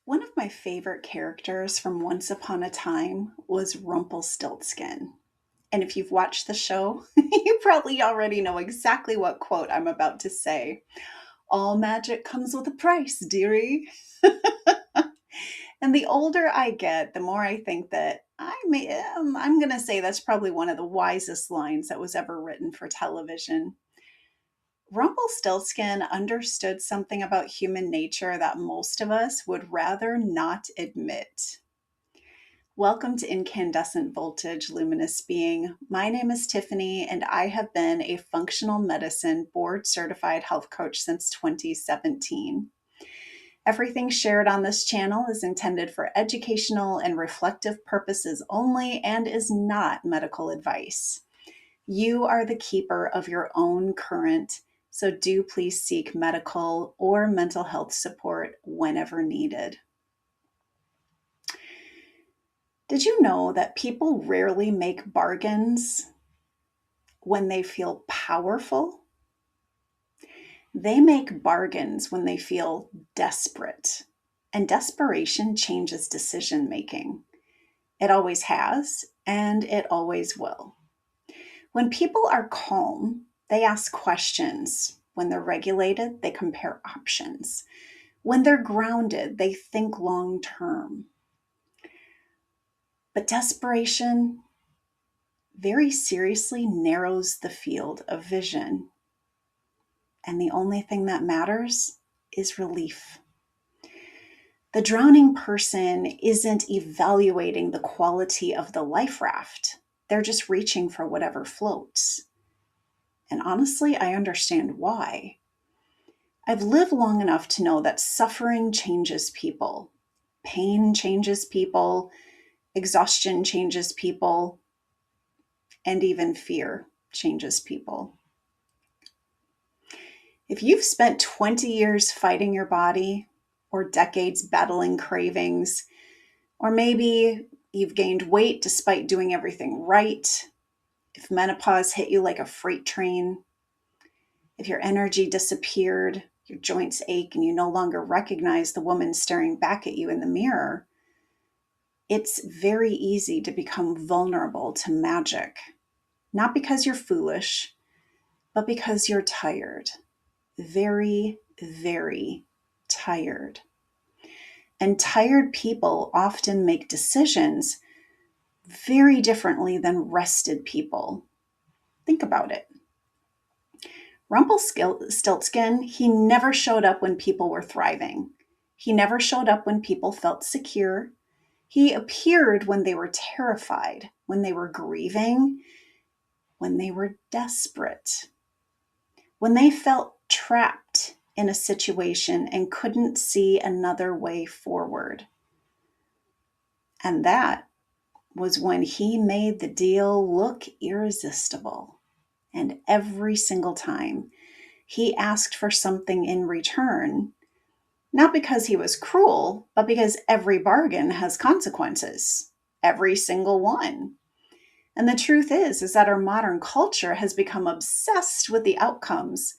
One of my favorite characters from Once Upon a Time was Rumpelstiltskin. And if you've watched the show, you probably already know exactly what quote I'm about to say. All magic comes with a price, dearie. And the older I get, the more I think that I'm going to say that's probably one of the wisest lines that was ever written for television. Rumpelstiltskin understood something about human nature that most of us would rather not admit. Welcome to Incandescent Voltage Luminous Being. My name is Tiffany, and I have been a functional medicine board certified health coach since 2017. Everything shared on this channel is intended for educational and reflective purposes only and is not medical advice. You are the keeper of your own current, so do please seek medical or mental health support whenever needed. Did you know that people rarely make bargains when they feel powerful? They make bargains when they feel desperate. And desperation changes decision making. It always has, and it always will. When people are calm, they ask questions. When they're regulated, they compare options. When they're grounded, they think long term. But desperation very seriously narrows the field of vision. And the only thing that matters is relief. The drowning person isn't evaluating the quality of the life raft. They're just reaching for whatever floats. And honestly, I understand why. I've lived long enough to know that suffering changes people. Pain changes people. Exhaustion changes people. And even fear changes people. If you've spent 20 years fighting your body, or decades battling cravings, or maybe you've gained weight despite doing everything right, if menopause hit you like a freight train, if your energy disappeared, your joints ache, and you no longer recognize the woman staring back at you in the mirror, it's very easy to become vulnerable to magic. Not because you're foolish, but because you're tired. Very, very tired. And tired people often make decisions very differently than rested people. Think about it. Rumpelstiltskin, he never showed up when people were thriving. He never showed up when people felt secure. He appeared when they were terrified, when they were grieving, when they were desperate, when they felt trapped in a situation and couldn't see another way forward. And that was when he made the deal look irresistible. And every single time he asked for something in return, not because he was cruel, but because every bargain has consequences. Every single one. And the truth is that our modern culture has become obsessed with the outcomes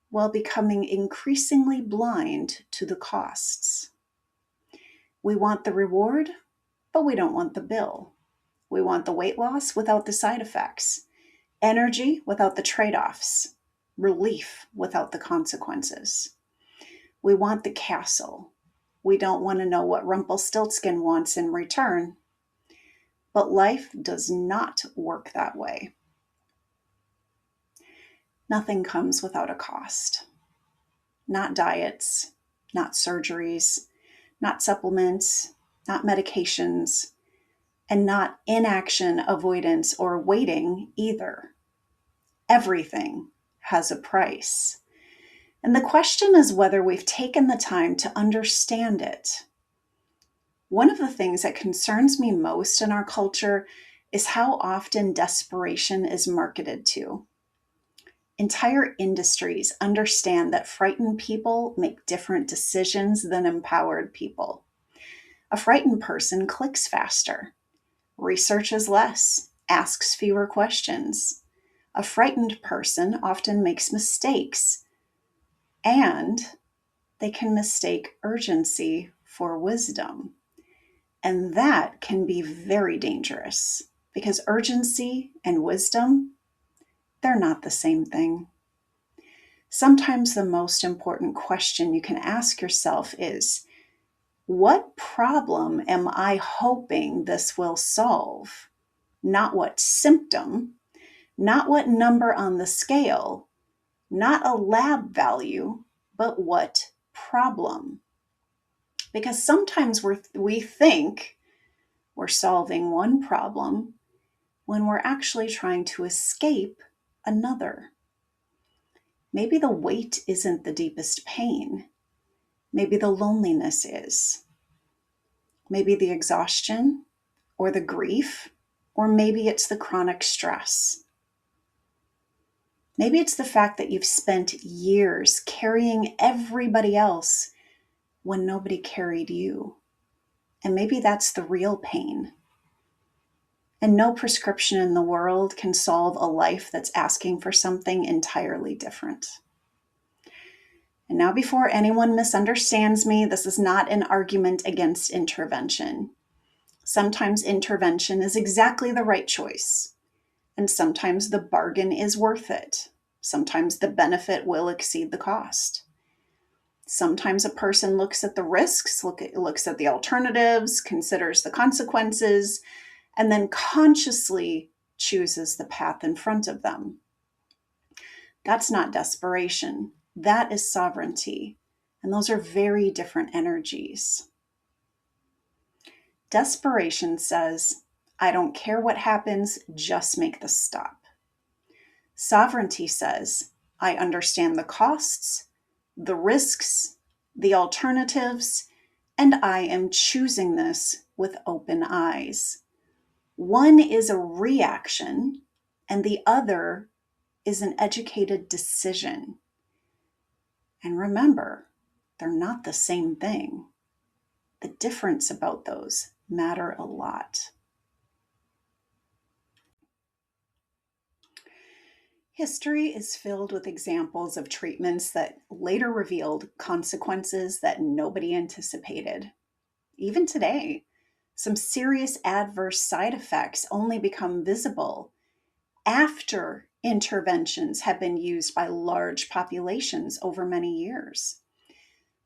while becoming increasingly blind to the costs. We want the reward, but we don't want the bill. We want the weight loss without the side effects, energy without the trade offs, relief without the consequences. We want the castle. We don't want to know what Rumpelstiltskin wants in return. But life does not work that way. Nothing comes without a cost. Not diets, not surgeries, not supplements, not medications, and not inaction, avoidance, or waiting either. Everything has a price. And the question is whether we've taken the time to understand it. One of the things that concerns me most in our culture is how often desperation is marketed to. Entire industries understand that frightened people make different decisions than empowered people. A frightened person clicks faster, researches less, asks fewer questions. A frightened person often makes mistakes, and they can mistake urgency for wisdom. And that can be very dangerous because urgency and wisdom, they're not the same thing. Sometimes the most important question you can ask yourself is, what problem am I hoping this will solve? Not what symptom, not what number on the scale, not a lab value, but what problem? Because sometimes we think we're solving one problem when we're actually trying to escape another. Maybe the weight isn't the deepest pain. Maybe the loneliness is. Maybe the exhaustion or the grief, or maybe it's the chronic stress. Maybe it's the fact that you've spent years carrying everybody else when nobody carried you. And maybe that's the real pain. And no prescription in the world can solve a life that's asking for something entirely different. And now, before anyone misunderstands me, this is not an argument against intervention. Sometimes intervention is exactly the right choice. And sometimes the bargain is worth it. Sometimes the benefit will exceed the cost. Sometimes a person looks at the risks, looks at the alternatives, considers the consequences, and then consciously chooses the path in front of them. That's not desperation. That is sovereignty. And those are very different energies. Desperation says, I don't care what happens, just make this stop. Sovereignty says, I understand the costs, the risks, the alternatives, and I am choosing this with open eyes. One is a reaction, and the other is an educated decision. And remember, they're not the same thing. The difference about those matter a lot. History is filled with examples of treatments that later revealed consequences that nobody anticipated. Even today, some serious adverse side effects only become visible after interventions have been used by large populations over many years.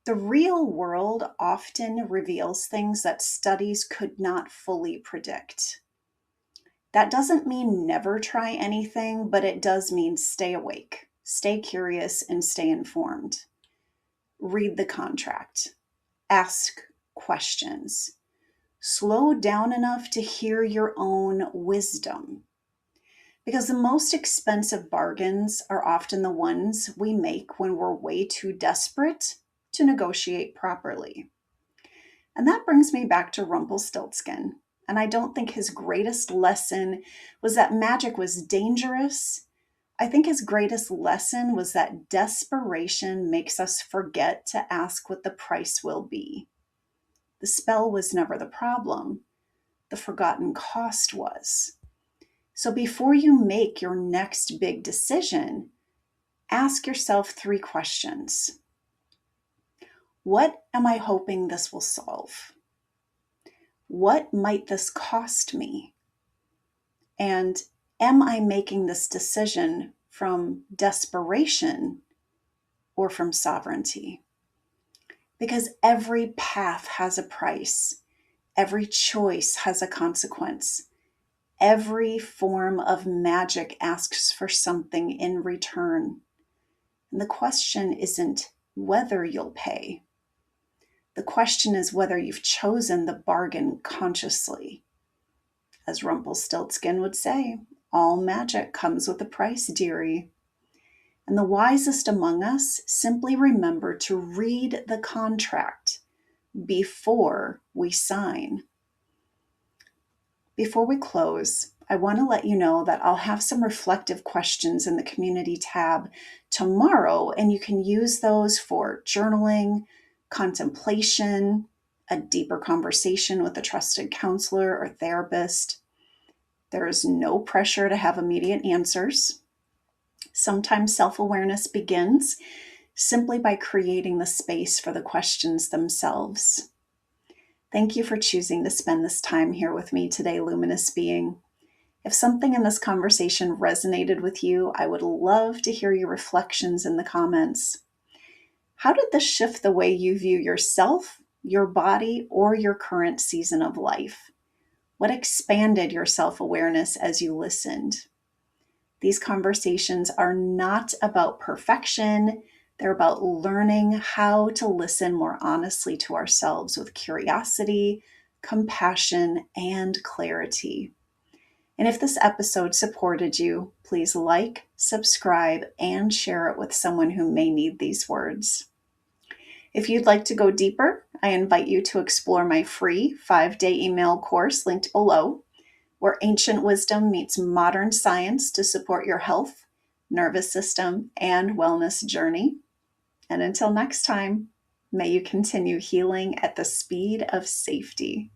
The real world often reveals things that studies could not fully predict. That doesn't mean never try anything, but it does mean stay awake, stay curious, and stay informed. Read the contract. Ask questions. Slow down enough to hear your own wisdom. Because the most expensive bargains are often the ones we make when we're way too desperate to negotiate properly. And that brings me back to Rumplestiltskin. And I don't think his greatest lesson was that magic was dangerous. I think his greatest lesson was that desperation makes us forget to ask what the price will be. The spell was never the problem. The forgotten cost was. So before you make your next big decision, ask yourself 3 questions. What am I hoping this will solve? What might this cost me? And am I making this decision from desperation or from sovereignty? Because every path has a price. Every choice has a consequence. Every form of magic asks for something in return. And the question isn't whether you'll pay. The question is whether you've chosen the bargain consciously. As Rumplestiltskin would say, all magic comes with a price, dearie. And the wisest among us simply remember to read the contract before we sign. Before we close, I want to let you know that I'll have some reflective questions in the community tab tomorrow, and you can use those for journaling, contemplation, a deeper conversation with a trusted counselor or therapist. There is no pressure to have immediate answers. Sometimes self-awareness begins simply by creating the space for the questions themselves. Thank you for choosing to spend this time here with me today, luminous being. If something in this conversation resonated with you, I would love to hear your reflections in the comments. How did this shift the way you view yourself, your body, or your current season of life? What expanded your self-awareness as you listened? These conversations are not about perfection. They're about learning how to listen more honestly to ourselves with curiosity, compassion, and clarity. And if this episode supported you, please like, subscribe, and share it with someone who may need these words. If you'd like to go deeper, I invite you to explore my free 5-day email course linked below, where ancient wisdom meets modern science to support your health, nervous system, and wellness journey. And until next time, may you continue healing at the speed of safety.